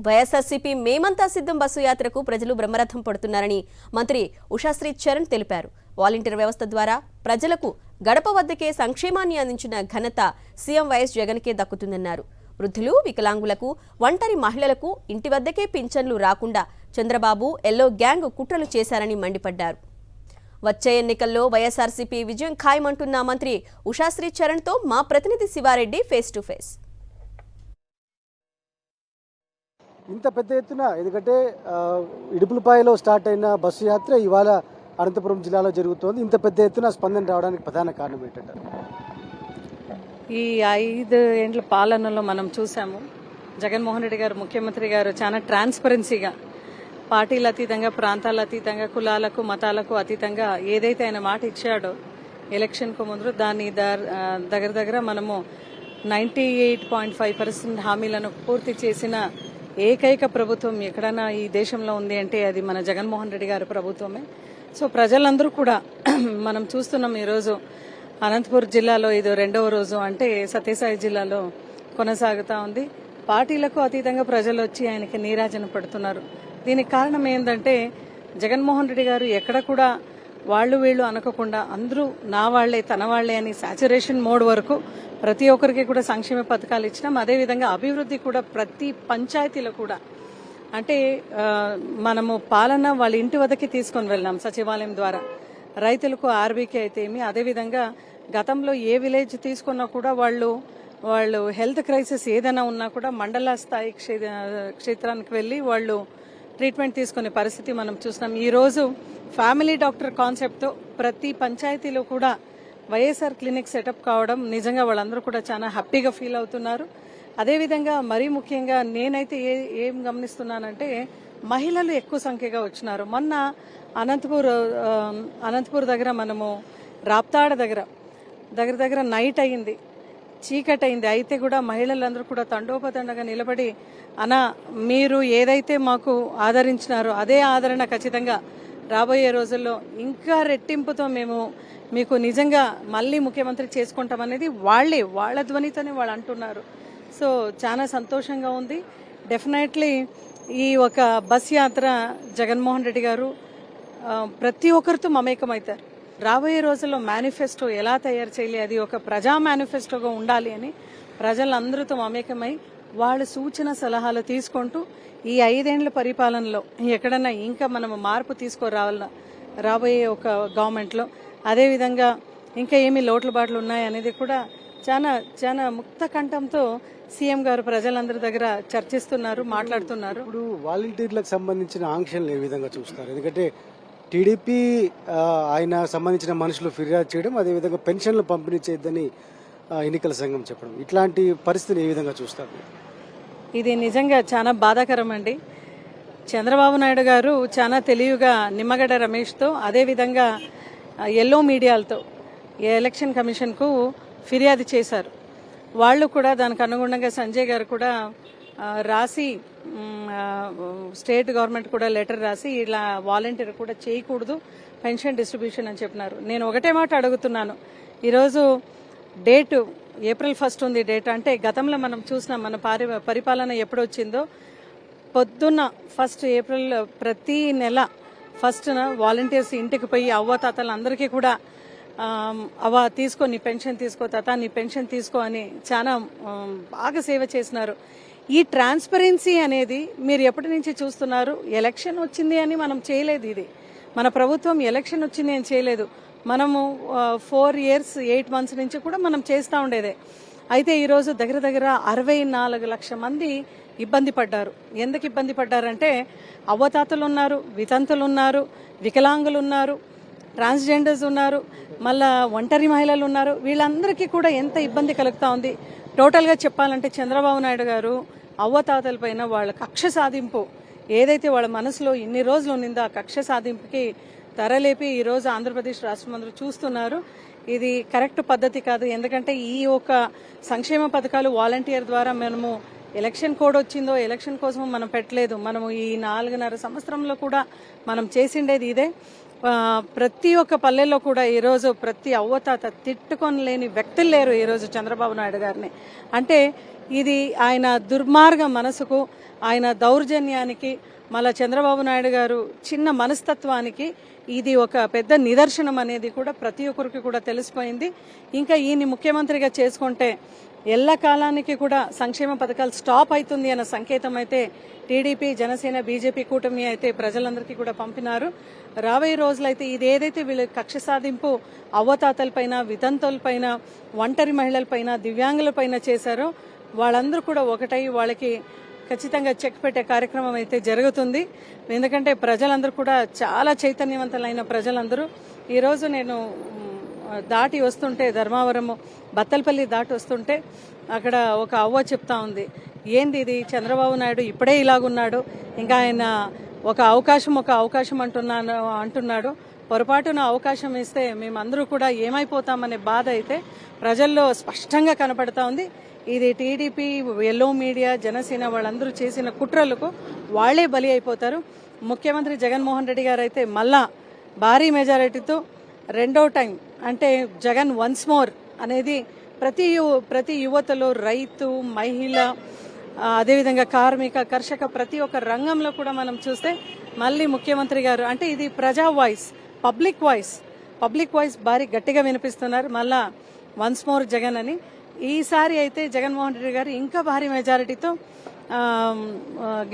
వైఎస్ఆర్సీపీ మేమంతా సిద్ధం బస్సు యాత్రకు ప్రజలు బ్రహ్మరథం పడుతున్నారని మంత్రి ఉషాశ్రీ చరణ్ తెలిపారు. వాలంటీర్ వ్యవస్థ ద్వారా ప్రజలకు గడప వద్దకే సంక్షేమాన్ని అందించిన ఘనత సీఎం వైఎస్ జగన్కే దక్కుతుందన్నారు. వృద్ధులు, వికలాంగులకు, ఒంటరి మహిళలకు ఇంటి వద్దకే పింఛన్లు రాకుండా చంద్రబాబు ఎల్లో గ్యాంగ్ కుట్రలు చేశారని మండిపడ్డారు. వచ్చే ఎన్నికల్లో వైఎస్ఆర్సీపీ విజయం ఖాయమంటున్న మంత్రి ఉషాశ్రీ చరణ్తో మా ప్రతినిధి శివారెడ్డి ఫేస్ టు ఫేస్. ఇంత పెద్ద ఎత్తున ఎందుకంటే ఇడుపులపాయలో స్టార్ట్ అయిన బస్సు యాత్ర ఇవాళ అనంతపురం జిల్లాలో జరుగుతోంది. ఇంత పెద్ద ఎత్తున స్పందన రావడానికి ప్రధాన కారణం ఏంటంటారు? ఈ 5 ఏండ్ల పాలనలో మనం చూసాము, జగన్మోహన్ రెడ్డి గారు ముఖ్యమంత్రి గారు చాలా ట్రాన్స్పరెన్సీగా, పార్టీల అతీతంగా, ప్రాంతాల అతీతంగా, కులాలకు మతాలకు అతీతంగా ఏదైతే ఆయన మాట ఇచ్చాడో ఎలక్షన్కు ముందు దాన్ని దగ్గర మనము 98.5% హామీలను పూర్తి చేసిన ఏకైక ప్రభుత్వం ఎక్కడైనా ఈ దేశంలో ఉంది అంటే అది మన జగన్మోహన్ రెడ్డి గారి ప్రభుత్వమే. సో ప్రజలందరూ కూడా మనం చూస్తున్నాం. ఈరోజు అనంతపురం జిల్లాలో ఇది 2వ రోజు, అంటే సత్యసాయి జిల్లాలో కొనసాగుతూ ఉంది. పార్టీలకు అతీతంగా ప్రజలు వచ్చి ఆయనకి నీరాజన పడుతున్నారు. దీనికి కారణం ఏంటంటే జగన్మోహన్ రెడ్డి గారు ఎక్కడ కూడా వాళ్ళు వీళ్ళు అనకుండా అందరూ నా వాళ్లే తన వాళ్లే అని సాచురేషన్ మోడ్ వరకు ప్రతి ఒక్కరికి కూడా సంక్షేమ పథకాలు ఇచ్చినాం. అదేవిధంగా అభివృద్ధి కూడా ప్రతి పంచాయతీలో కూడా, అంటే మనము పాలన వాళ్ళ ఇంటి వద్దకి తీసుకొని వెళ్ళాం సచివాలయం ద్వారా. రైతులకు ఆర్బీకే అయితే ఏమి, అదేవిధంగా గతంలో ఏ విలేజ్ తీసుకున్నా కూడా వాళ్ళు హెల్త్ క్రైసిస్ ఏదైనా ఉన్నా కూడా మండల స్థాయి క్షేత్రానికి వెళ్లి వాళ్ళు ట్రీట్మెంట్ తీసుకునే పరిస్థితి మనం చూసినాం. ఈరోజు ఫ్యామిలీ డాక్టర్ కాన్సెప్ట్తో ప్రతి పంచాయతీలో కూడా వైఎస్ఆర్ క్లినిక్ సెటప్ కావడం నిజంగా వాళ్ళందరూ కూడా చాలా హ్యాపీగా ఫీల్ అవుతున్నారు. అదేవిధంగా మరీ ముఖ్యంగా నేనైతే ఏం గమనిస్తున్నానంటే మహిళలు ఎక్కువ సంఖ్యగా వచ్చినారు. మొన్న అనంతపూర్ దగ్గర మనము రాప్తాడ దగ్గర నైట్ అయింది, చీకటి అయింది. అయితే కూడా మహిళలందరూ కూడా తండోపతండగా నిలబడి, అన్నా మీరు ఏదైతే మాకు ఆదరించినారో అదే ఆదరణ ఖచ్చితంగా రాబోయే రోజుల్లో ఇంకా రెట్టింపుతో మేము మీకు నిజంగా మళ్ళీ ముఖ్యమంత్రి చేసుకుంటామనేది వాళ్ళ ధ్వనితోనే వాళ్ళు అంటున్నారు. సో చాలా సంతోషంగా ఉంది. డెఫినెట్లీ ఈ ఒక బస్ యాత్ర జగన్మోహన్ రెడ్డి గారు ప్రతి ఒక్కరితో మమేకమవుతారు. రాబోయే రోజుల్లో మేనిఫెస్టో ఎలా తయారు చేయాలి, అది ఒక ప్రజా మేనిఫెస్టోగా ఉండాలి అని ప్రజలందరితో మమేకమై వాళ్ళ సూచన సలహాలు తీసుకుంటూ ఈ 5 ఏండ్ల పరిపాలనలో ఎక్కడన్నా ఇంకా మనం మార్పు తీసుకురావాల రాబోయే ఒక గవర్నమెంట్లో, అదేవిధంగా ఇంకా ఏమి లోట్లుబాట్లు ఉన్నాయనేది కూడా చాలా ముక్త కంఠంతో సీఎం గారు ప్రజలందరి దగ్గర చర్చిస్తున్నారు, మాట్లాడుతున్నారు. ఇప్పుడు వాలంటీర్లకు సంబంధించిన ఆంక్షలు ఏ విధంగా చూస్తారు? ఎందుకంటే టీడీపీ ఆయన సంబంధించిన మనుషులు ఫిర్యాదు చేయడం, అదేవిధంగా పెన్షన్లు పంపిణీ చేయొద్దని ఎన్నికల సంఘం చెప్పడం, ఇట్లాంటి పరిస్థితిని ఏ విధంగా చూస్తారు? ఇది నిజంగా చాలా బాధాకరం అండి. చంద్రబాబు నాయుడు గారు చాలా తెలివిగా నిమ్మగడ్డ రమేష్తో, అదేవిధంగా ఎల్లో మీడియాలతో ఎలక్షన్ కమిషన్కు ఫిర్యాదు చేశారు. వాళ్ళు కూడా దానికి అనుగుణంగా సంజయ్ గారు కూడా రాసి, స్టేట్ గవర్నమెంట్ కూడా లెటర్ రాసి ఇలా వాలంటీర్ కూడా చేయకూడదు పెన్షన్ డిస్ట్రిబ్యూషన్ అని చెప్పినారు. నేను ఒకటే మాట అడుగుతున్నాను, ఈరోజు డేటు April 1 ఉంది డేట్. అంటే గతంలో మనం చూసినాం మన పరిపాలన ఎప్పుడు వచ్చిందో పొద్దున్న 1 April ప్రతి నెల 1న వాలంటీర్స్ ఇంటికి పోయి అవ్వతాతలందరికీ కూడా అవ్వ తీసుకో నీ పెన్షన్ తీసుకో, తాత నీ పెన్షన్ తీసుకో అని చాలా బాగా సేవ చేసినారు. ఈ ట్రాన్స్పరెన్సీ అనేది మీరు ఎప్పటి నుంచి చూస్తున్నారు? ఎలక్షన్ వచ్చింది అని మనం చేయలేదు. ఇది మన ప్రభుత్వం ఎలక్షన్ వచ్చింది అని చేయలేదు. మనము 4 years 8 months నుంచి కూడా మనం చేస్తూ ఉండేదే. అయితే ఈరోజు దగ్గర 64 లక్షల మంది ఇబ్బంది పడ్డారు. ఎందుకు ఇబ్బంది పడ్డారంటే అవ్వతాతలు ఉన్నారు, వితంతులు ఉన్నారు, వికలాంగులు ఉన్నారు, ట్రాన్స్జెండర్స్ ఉన్నారు, మళ్ళా ఒంటరి మహిళలు ఉన్నారు. వీళ్ళందరికీ కూడా ఎంత ఇబ్బంది కలుగుతూ ఉంది. టోటల్గా చెప్పాలంటే చంద్రబాబు నాయుడు గారు అవ్వతాతల పైన వాళ్ళ కక్ష సాధింపు ఏదైతే వాళ్ళ మనసులో ఇన్ని రోజులు ఉన్నిందో ఆ కక్ష సాధింపుకి తెరలేపి ఈరోజు ఆంధ్రప్రదేశ్ రాష్ట్రం అందరూ చూస్తున్నారు. ఇది కరెక్ట్ పద్ధతి కాదు. ఎందుకంటే ఈ ఒక సంక్షేమ పథకాలు వాలంటీర్ ద్వారా మనము ఎలక్షన్ కోడ్ వచ్చిందో ఎలక్షన్ కోసం మనం పెట్టలేదు. మనము ఈ 4.5 సంవత్సరంలో కూడా మనం చేసిండేది ఇదే. ప్రతి ఒక్క పల్లెల్లో కూడా ఈరోజు ప్రతి అవ్వతాత తిట్టుకొని లేని వ్యక్తులు లేరు ఈరోజు చంద్రబాబు నాయుడు గారిని. అంటే ఇది ఆయన దుర్మార్గ మనసుకు, ఆయన దౌర్జన్యానికి, మళ్ళా చంద్రబాబు నాయుడు గారు చిన్న మనస్తత్వానికి ఇది ఒక పెద్ద నిదర్శనం అనేది కూడా ప్రతి ఒక్కరికి కూడా తెలిసిపోయింది. ఇంకా ఈయన్ని ముఖ్యమంత్రిగా చేసుకుంటే ఎల్లకాలానికి కూడా సంక్షేమ పథకాలు స్టాప్ అవుతుంది అన్న సంకేతం అయితే టీడీపీ, జనసేన, బీజేపీ కూటమి అయితే ప్రజలందరికీ కూడా పంపినారు. రాబోయే రోజులైతే ఇది ఏదైతే వీళ్ళ కక్ష సాధింపు అవ్వతాతలపైన, వితంతులపైన, ఒంటరి మహిళలపైన, దివ్యాంగులపైన చేశారో వాళ్ళందరూ కూడా ఒకటై వాళ్ళకి ఖచ్చితంగా చెక్ పెట్టే కార్యక్రమం అయితే జరుగుతుంది. ఎందుకంటే ప్రజలందరూ కూడా చాలా చైతన్యవంతులైన ప్రజలందరూ. ఈరోజు నేను దాటి వస్తుంటే, ధర్మావరము బత్తలపల్లి దాటి వస్తుంటే అక్కడ ఒక అవ్వ చెప్తా ఉంది, ఏంది ఇది చంద్రబాబు నాయుడు ఇప్పుడే ఇలాగున్నాడు, ఇంకా ఆయన ఒక అవకాశం అంటున్నాడు, పొరపాటున అవకాశం ఇస్తే మేమందరూ కూడా ఏమైపోతామనే బాధ అయితే ప్రజల్లో స్పష్టంగా కనపడతా ఉంది. ఇది టీడీపీ, ఎల్లో మీడియా, జనసేన వాళ్ళందరూ చేసిన కుట్రలకు వాళ్లే బలి అయిపోతారు. ముఖ్యమంత్రి జగన్మోహన్ రెడ్డి గారు అయితే మళ్ళా భారీ మెజారిటీతో రెండో టైం అంటే జగన్ వన్స్ మోర్ అనేది ప్రతి యువతలో, రైతు, మహిళ, అదేవిధంగా కార్మిక, కర్షక ప్రతి ఒక్క రంగంలో కూడా మనం చూస్తే మళ్ళీ ముఖ్యమంత్రి గారు అంటే ఇది ప్రజా వాయిస్, పబ్లిక్ వాయిస్ భారీ గట్టిగా వినిపిస్తున్నారు. మళ్ళా వన్స్ మోర్ జగన్ అని. ఈసారి అయితే జగన్మోహన్ రెడ్డి గారు ఇంకా భారీ మెజారిటీతో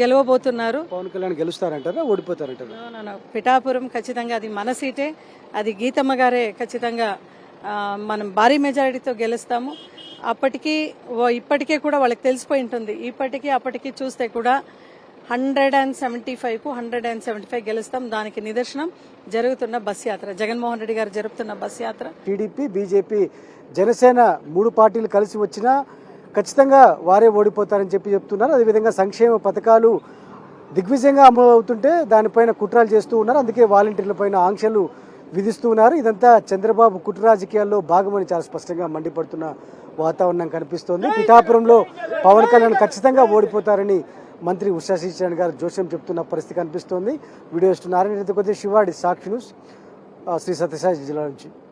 గెలవబోతున్నారు. పవన్ కళ్యాణ్ గెలుస్తారంటారా, ఓడిపోతారంటారా? పిఠాపురం ఖచ్చితంగా అది మన సీటే, అది గీతమ్మ గారే ఖచ్చితంగా మనం భారీ మెజారిటీతో గెలుస్తాము. ఇప్పటికే కూడా వాళ్ళకి తెలిసిపోయి ఉంటుంది. అప్పటికి చూస్తే కూడా 175కు 175 గెలుస్తాం. దానికి నిదర్శనం జరుగుతున్న బస్ యాత్ర, జగన్మోహన్ రెడ్డి గారు జరుపుతున్న బస్ యాత్ర. టీడీపీ, బీజేపీ, జనసేన 3 పార్టీలు కలిసి వచ్చినా ఖచ్చితంగా వారే ఓడిపోతారని చెప్తున్నారు. అదేవిధంగా సంక్షేమ పథకాలు దిగ్విజయంగా అమలు అవుతుంటే దానిపైన కుట్రలు చేస్తూ ఉన్నారు. అందుకే వాలంటీర్లపైన ఆంక్షలు విధిస్తూ ఉన్నారు. ఇదంతా చంద్రబాబు కుట్ర రాజకీయాల్లో భాగమని చాలా స్పష్టంగా మండిపడుతున్న వాతావరణం కనిపిస్తోంది. పిఠాపురంలో పవన్ కళ్యాణ్ ఖచ్చితంగా ఓడిపోతారని మంత్రి ఉషా శ్రీచరణ్ గారు జోస్యం చెప్తున్న పరిస్థితి కనిపిస్తోంది. వీడియో ఇస్తున్నారు శివాడి, సాక్షి న్యూస్, శ్రీ సత్యసాయి జిల్లా నుంచి.